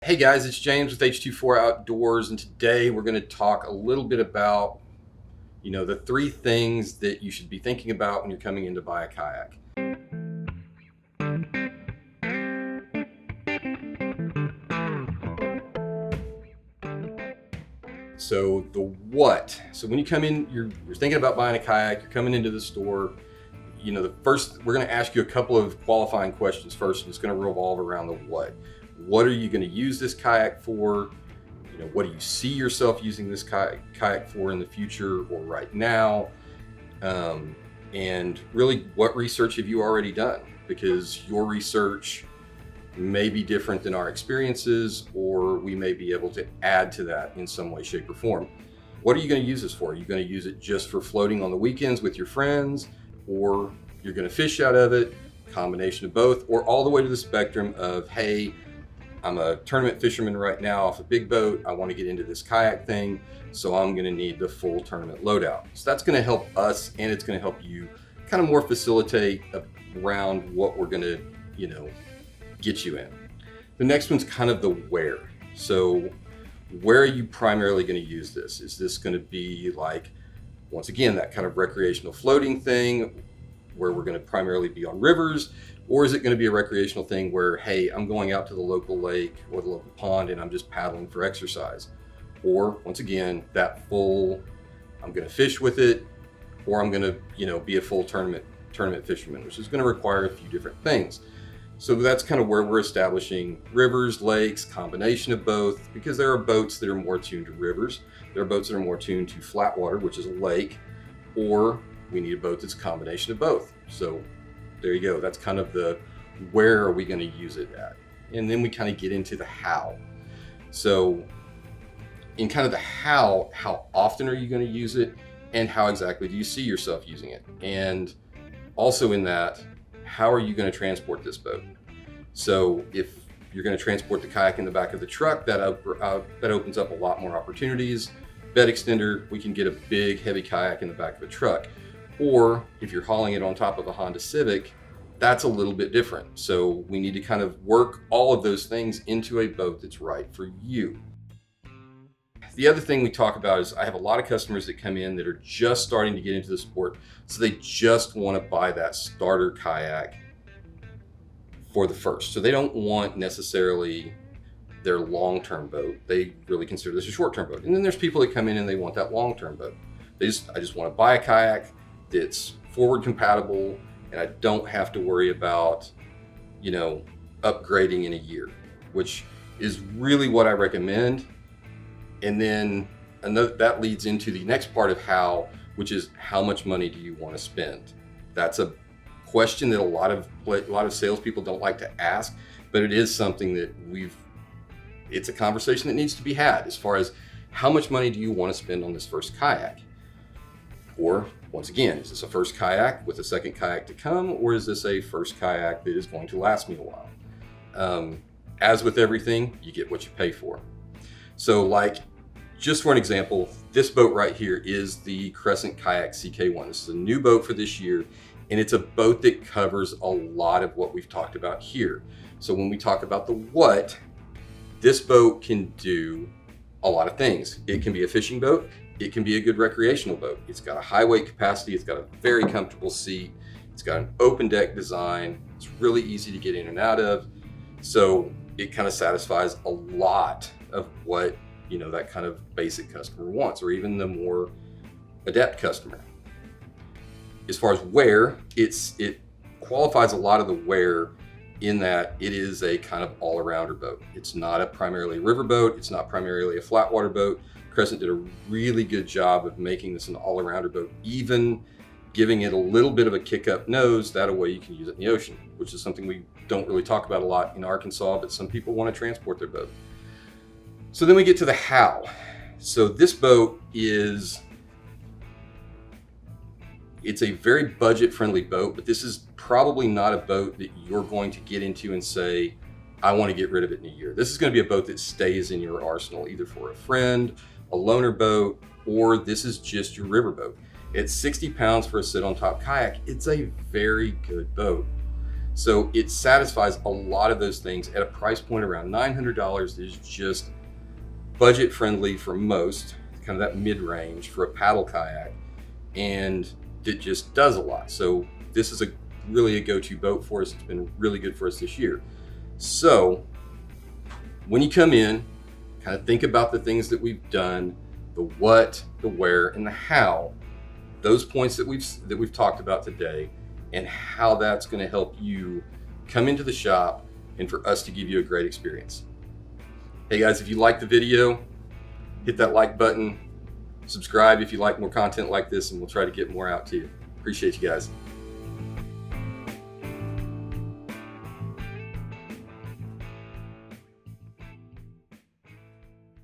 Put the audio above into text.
Hey guys, it's James with H24 Outdoors, and today we're going to talk a little bit about, the three things that you should be thinking about when you're coming in to buy a kayak. So the what. So when you come in, you're thinking about buying a kayak, you're coming into the store. The first, we're going to ask you a couple of qualifying questions first, and it's going to revolve around the what. What are you going to use this kayak for? What do you see yourself using this kayak for in the future or right now? And really, what research have you already done? Because your research may be different than our experiences, or we may be able to add to that in some way, shape, or form. What are you going to use this for? Are you going to use it just for floating on the weekends with your friends, or you're going to fish out of it? Combination of both, or all the way to the spectrum of, hey, I'm a tournament fisherman right now off a big boat. I want to get into this kayak thing, so I'm going to need the full tournament loadout. So that's going to help us, and it's going to help you kind of more facilitate around what we're going to, get you in. The next one's kind of the where. So where are you primarily going to use this? Is this going to be like, once again, that kind of recreational floating thing where we're going to primarily be on rivers? Or is it going to be a recreational thing where, hey, I'm going out to the local lake or the local pond and I'm just paddling for exercise? Or once again, that full, I'm going to fish with it, or I'm going to, be a full tournament fisherman, which is going to require a few different things. So that's kind of where we're establishing rivers, lakes, combination of both, because there are boats that are more tuned to rivers. There are boats that are more tuned to flat water, which is a lake, or we need a boat that's a combination of both. So there you go. That's kind of the where are we going to use it at? And then we kind of get into the how. So in kind of the how often are you going to use it, and how exactly do you see yourself using it? And also in that, how are you going to transport this boat? So if you're going to transport the kayak in the back of the truck, that opens up a lot more opportunities. Bed extender, we can get a big heavy kayak in the back of a truck. Or if you're hauling it on top of a Honda Civic, that's a little bit different. So we need to kind of work all of those things into a boat that's right for you. The other thing we talk about is I have a lot of customers that come in that are just starting to get into the sport. So they just want to buy that starter kayak for the first. So they don't want necessarily their long-term boat. They really consider this a short-term boat. And then there's people that come in and they want that long-term boat. I just want to buy a kayak that's forward compatible, and I don't have to worry about, upgrading in a year, which is really what I recommend. And then that leads into the next part of how, which is how much money do you want to spend? That's a question that a lot of salespeople don't like to ask, but it is something that it's a conversation that needs to be had as far as how much money do you want to spend on this first kayak? Or once again, is this a first kayak with a second kayak to come, or is this a first kayak that is going to last me a while? As with everything, you get what you pay for. So just for an example, this boat right here is the Crescent Kayak CK1. This is a new boat for this year, and it's a boat that covers a lot of what we've talked about here. So when we talk about the what, this boat can do a lot of things. It can be a fishing boat. It can be a good recreational boat. It's got a high weight capacity. It's got a very comfortable seat. It's got an open deck design. It's really easy to get in and out of. So it kind of satisfies a lot of what, that kind of basic customer wants, or even the more adept customer. As far as where, it qualifies a lot of the where in that it is a kind of all-arounder boat. It's not a primarily river boat. It's not primarily a flat water boat. Crescent did a really good job of making this an all-arounder boat, even giving it a little bit of a kick-up nose. That way you can use it in the ocean, which is something we don't really talk about a lot in Arkansas, but some people want to transport their boat. So then we get to the how. So this boat it's a very budget-friendly boat, but this is probably not a boat that you're going to get into and say, I want to get rid of it in a year. This is going to be a boat that stays in your arsenal, either for a friend, a loaner boat, or this is just your river boat. At 60 pounds for a sit-on-top kayak, it's a very good boat. So it satisfies a lot of those things at a price point around $900. Is just budget friendly for most, kind of that mid-range for a paddle kayak, and it just does a lot. So this is really a go-to boat for us. It's been really good for us this year. So when you come in, kind of think about the things that we've done, the what, the where, and the how, those points that we've talked about today, and how that's going to help you come into the shop and for us to give you a great experience. Hey guys, if you like the video, hit that like button, subscribe if you like more content like this, and we'll try to get more out to you. Appreciate you guys.